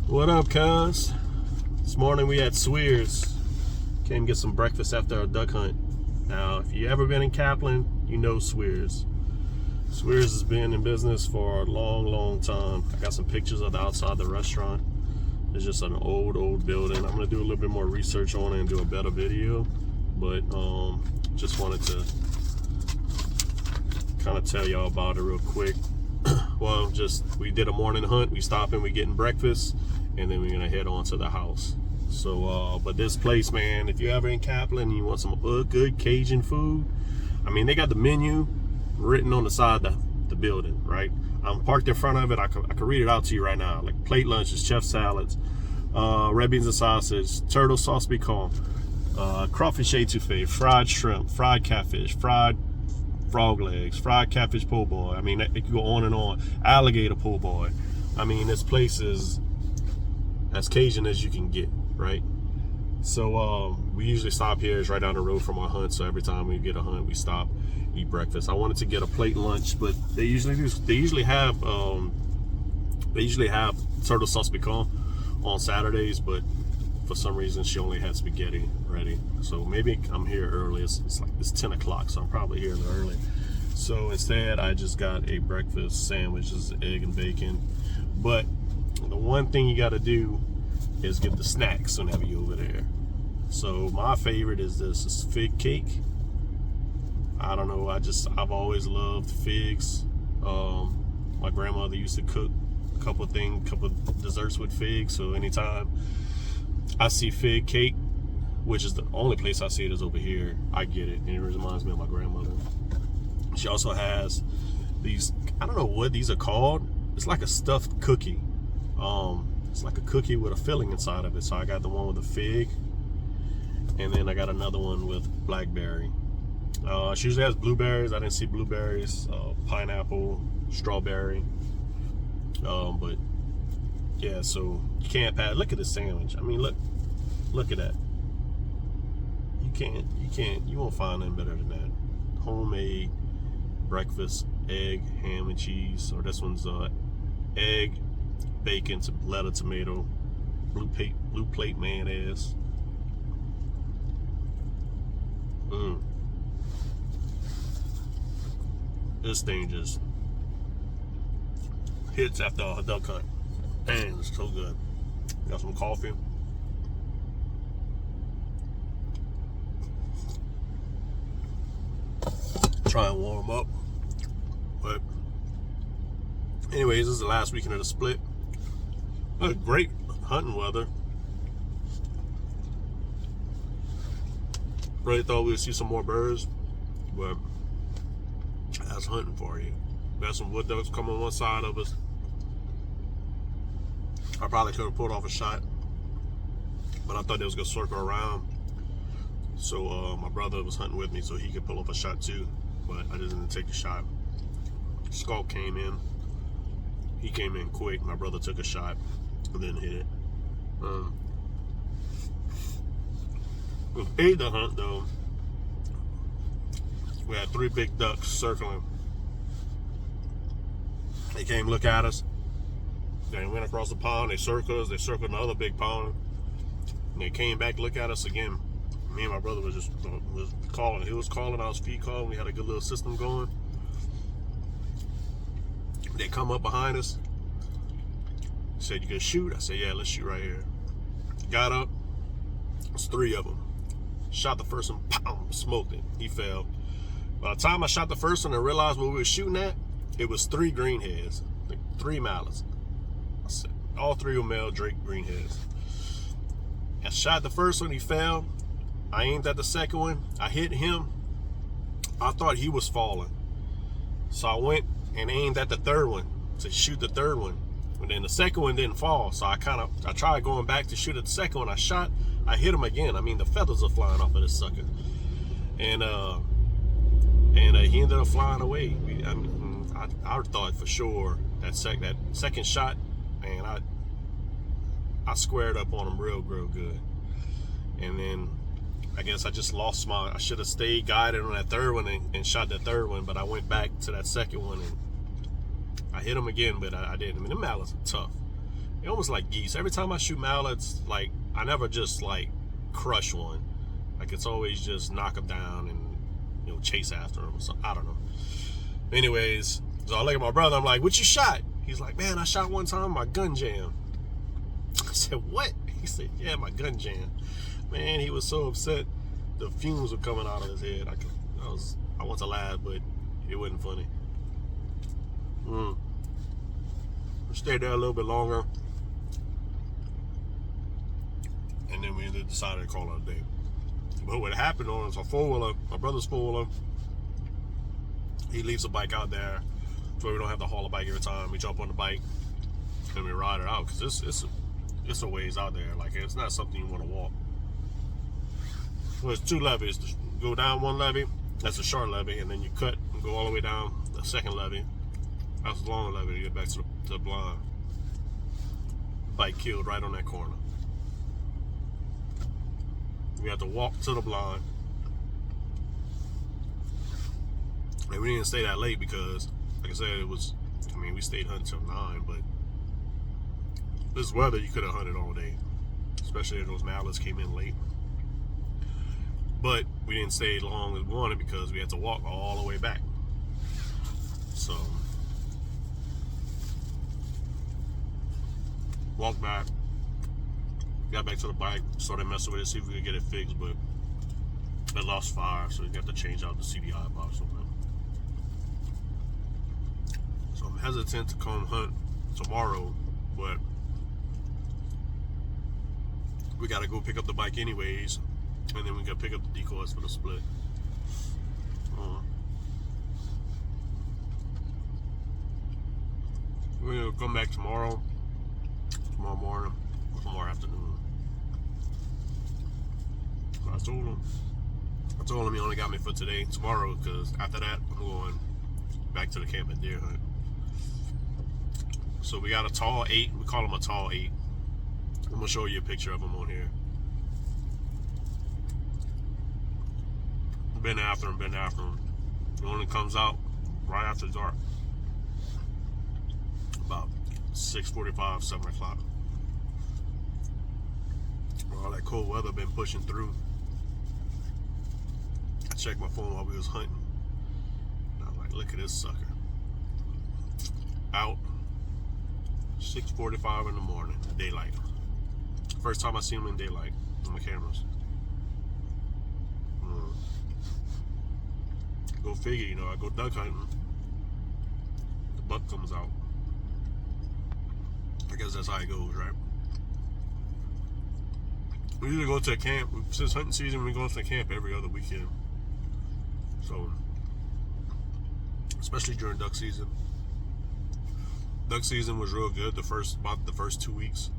What up, cuz? This morning we had Suire's. Came get some breakfast after our duck hunt. Now, if you ever been in Kaplan, you know Suire's. Suire's has been in business for a long time. I got some pictures of the outside of the restaurant. It's just an old building. I'm gonna do a little bit more research on it and do a better video. But just wanted to kind of tell y'all about it real quick. Well, we did a morning hunt. We stopping, we getting breakfast, and then we're gonna head on to the house. So, but this place, man, if you're ever in Kaplan and you want some good Cajun food, I mean, they got the menu written on the side of the building, right? I'm parked in front of it. I could read it out to you right now. Like plate lunches, chef salads, red beans and sausage, turtle sauce pecan, crawfish etouffee, fried shrimp, fried catfish, fried frog legs, fried catfish po' boy. I mean, it could go on and on. Alligator po' boy. I mean, this place is as Cajun as you can get, right? So we usually stop here. It's right down the road from our hunt. So every time we get a hunt, we stop, eat breakfast. I wanted to get a plate lunch, but they usually have turtle sauce pecan on Saturdays, but for some reason she only had spaghetti ready. So maybe I'm here early. It's 10 o'clock, so I'm probably here early. So instead, I just got a breakfast sandwich, just egg and bacon. But the one thing you got to do is get the snacks whenever you're over there. So my favorite is this fig cake. I don't know, I've always loved figs. My grandmother used to cook a couple desserts with figs. So anytime I see fig cake, which is the only place I see it is over here, I get it, and it reminds me of my grandmother. She also has these, I don't know what these are called. It's like a stuffed cookie. It's like a cookie with a filling inside of it. So I got the one with the fig, and then I got another one with blackberry. She usually has blueberries. I didn't see blueberries, pineapple, strawberry. But yeah, so you can't pass. Look at this sandwich. I mean, look at that. You won't find nothing better than that. Homemade breakfast, egg, ham and cheese. Or this one's egg, bacon, lettuce, tomato, blue plate mayonnaise. This thing just hits after a duck hunt. Man, it's so good. Got some coffee. Try and warm up. But anyways, this is the last weekend of the split. Great hunting weather. Really thought we would see some more birds, but that's hunting for you. Got some wood ducks coming on one side of us. I probably could have pulled off a shot, but I thought they was gonna circle around. So my brother was hunting with me, so he could pull off a shot too, but I just didn't take the shot. Skulk came in. He came in quick. My brother took a shot and then hit it. We ate the hunt though. We had 3 big ducks circling. They came look at us. They went across the pond. They circled another big pond. And they came back to look at us again. Me and my brother was calling. He was calling. I was feed calling. We had a good little system going. They come up behind us. Said, "You can shoot?" I said, "Yeah, let's shoot right here." Got up. There's 3 of them. Shot the first one. Pow! Smoked it. He fell. By the time I shot the first one and realized what we were shooting at, it was 3 greenheads, like 3 mallards. I said, all 3 were male Drake greenheads. I shot the first one, he fell. I aimed at the second one. I hit him. I thought he was falling. So I went and aimed at the third one to shoot the third one. And then the second one didn't fall. So I tried going back to shoot at the second one. I hit him again. I mean, the feathers are flying off of this sucker. And he ended up flying away. I thought for sure that second shot, man, I squared up on him real good. And then I guess I just lost I should have stayed guided on that third one and shot that third one, but I went back to that second one and I hit him again, but I didn't. I mean, the mallards are tough. They're almost like geese. Every time I shoot mallards, like I never just like crush one. Like it's always just knock them down and chase after them or something. I don't know. Anyways, so I look at my brother. I'm like, "What you shot?" He's like, "Man, I shot one time. My gun jammed." I said, "What?" He said, "Yeah, my gun jammed." Man, he was so upset. The fumes were coming out of his head. I want to laugh, but it wasn't funny. We stayed there a little bit longer, and then we decided to call it a day. But what happened was a four-wheeler, my brother's four-wheeler, he leaves the bike out there, so we don't have to haul the bike every time. We jump on the bike and we ride it out, because it's a ways out there. Like, it's not something you want to walk. Well, it's two levees. Go down one levee, that's a short levee, and then you cut and go all the way down the second levee. That's a long levee to get back to the blind. Bike killed right on that corner. We had to walk to the blind. And we didn't stay that late because, like I said, we stayed hunting till 9, but this weather, you could have hunted all day, especially if those mallards came in late. But we didn't stay long as we wanted because we had to walk all the way back. So, walked back, got back to the bike, started messing with it, see if we could get it fixed, but it lost fire, so we got to change out the CDI box on it. So I'm hesitant to come hunt tomorrow, but we gotta go pick up the bike anyways, and then we gotta pick up the decoys for the split. We're gonna come back tomorrow morning, or tomorrow afternoon. So I told him he only got me for today, tomorrow, because after that I'm going back to the camp and deer hunt. So we got a tall 8. We call him a tall 8. I'm gonna show you a picture of him on here. Been after him. He only comes out right after dark, about 6:45, 7 o'clock. All that cold weather been pushing through. I checked my phone while we was hunting. And I was like, look at this sucker. Out 6:45 in the morning, daylight. First time I seen him in daylight on my cameras. Go figure, I go duck hunting. The buck comes out. I guess that's how it goes, right? We usually go to a camp. Since hunting season, we go to the camp every other weekend. So, especially during duck season. Duck season was real good about the first 2 weeks.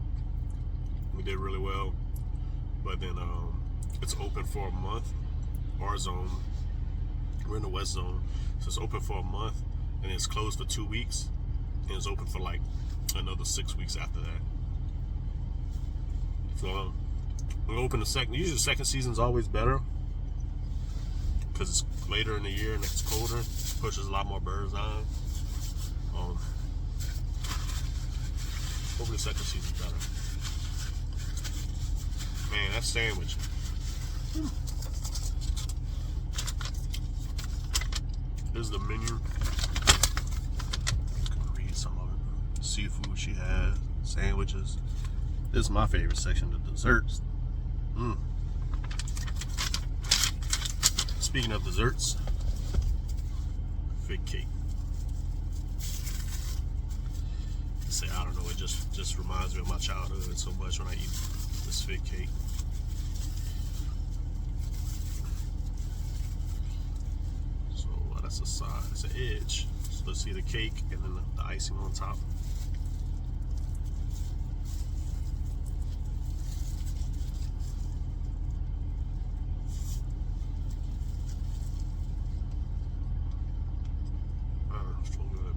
We did really well. But then it's open for a month. Our zone, we're in the west zone, so it's open for a month, and it's closed for 2 weeks, and it's open for like another 6 weeks after that. So we open the second. Usually the second season's always better because it's later in the year and it's colder. It pushes a lot more birds on. Hopefully the second season's better. Man, that sandwich. This is the menu. Read some of it. Seafood she has, sandwiches. This is my favorite section, the desserts. Speaking of desserts, fig cake. I don't know, it just reminds me of my childhood so much when I eat this fig cake. So that's a side, it's an edge. So let's see the cake and then the icing on top. So good.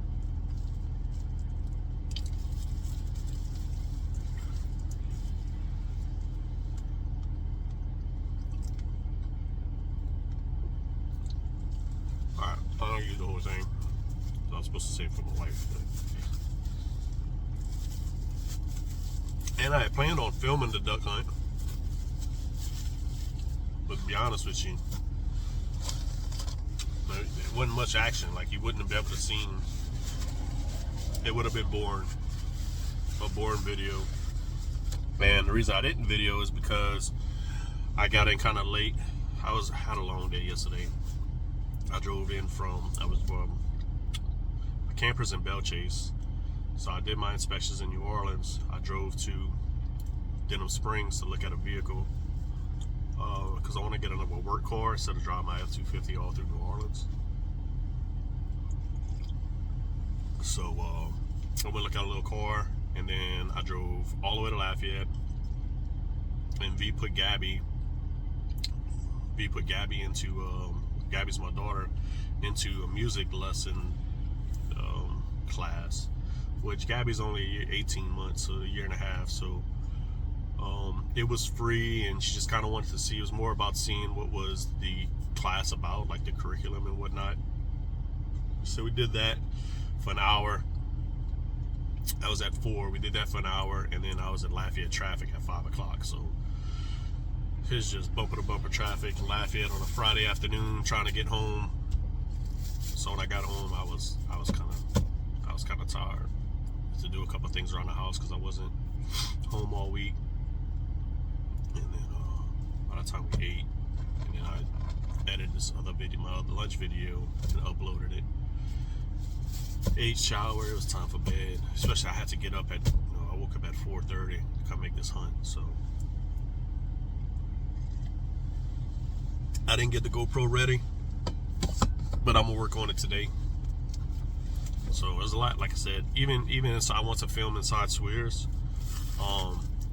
Alright, I don't use the whole thing. I was supposed to save for my wife, but And I had planned on filming the duck hunt. But to be honest with you, there wasn't much action. Like, you wouldn't have been able to see. It would have been boring. A boring video. And the reason I didn't video is because I got in kind of late. Had a long day yesterday. I drove in I was from my campers in Belle Chase. So I did my inspections in New Orleans. I drove to Denham Springs to look at a vehicle because I want to get another work car instead of driving my F-250 all through New Orleans. So I went to look at a little car, and then I drove all the way to Lafayette, and V put Gabby into Gabby's my daughter, into a music lesson class, which Gabby's only 18 months, so a year and a half. So it was free, and she just kind of wanted to see. It was more about seeing what was the class about, like the curriculum and whatnot. So we did that for an hour. I was at 4. We did that for an hour, and then I was at Lafayette traffic at 5 o'clock. So it's just bumper to bumper traffic in Lafayette on a Friday afternoon, trying to get home. So when I got home, I was kind of tired to do a couple things around the house because I wasn't home all week. And then by the time we ate, and then I edited this other video, my other lunch video, and uploaded it. Ate, shower, it was time for bed. Especially I had to get up at, I woke up at 4:30 to come make this hunt. So I didn't get the GoPro ready, but I'm gonna work on it today. So there's a lot, like I said, even inside, I want to film inside Suire's.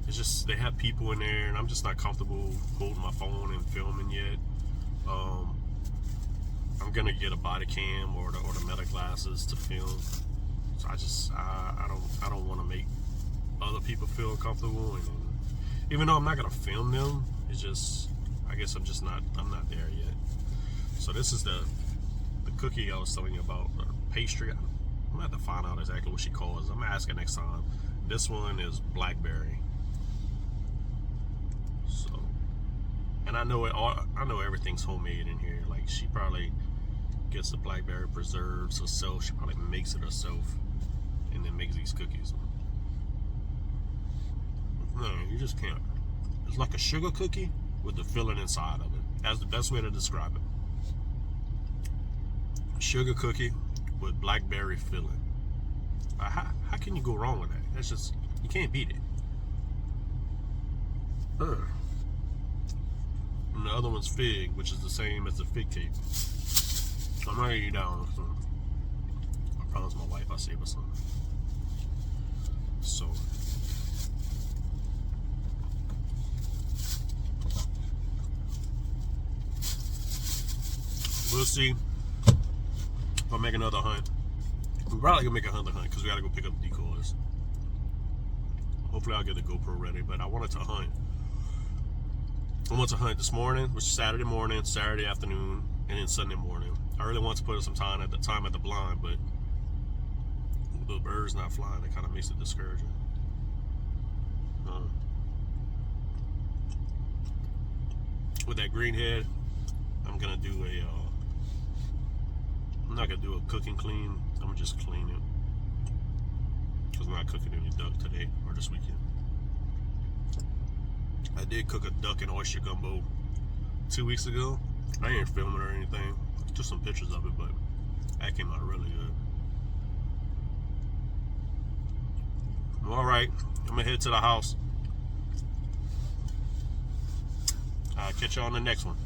It's just, they have people in there, and I'm just not comfortable holding my phone and filming yet. I'm gonna get a body cam or the meta glasses to film. So I don't want to make other people feel comfortable, and even though I'm not gonna film them, it's just, I guess I'm not there yet. So this is the cookie I was telling you about, or pastry. I'm gonna have to find out exactly what she calls it. I'm gonna ask her next time. This one is blackberry. So, and I know everything's homemade in here. Like, she probably gets the blackberry preserves herself. She probably makes it herself, and then makes these cookies. No, you just can't. It's like a sugar cookie with the filling inside of it. That's the best way to describe it. A sugar cookie with blackberry filling. How can you go wrong with that? That's just, you can't beat it. And the other one's fig, which is the same as the fig cake. I'm not gonna eat down. I promise my wife I'll save her some. So we'll see if I make another hunt. We're probably gonna make another hunt because we gotta go pick up decoys. Hopefully I'll get the GoPro ready, but I wanted to hunt. I went to hunt this morning, which is Saturday morning, Saturday afternoon, and then Sunday morning. I really want to put some time at the blind, but the birds not flying, it kind of makes it discouraging. With that greenhead, I'm gonna do I'm not gonna do a cook and clean. I'm gonna just clean it because I'm not cooking any duck today or this weekend. I did cook a duck and oyster gumbo 2 weeks ago. I ain't filming or anything. Just some pictures of it, but that came out really good. All right, I'm gonna head to the house. I'll catch you on the next one.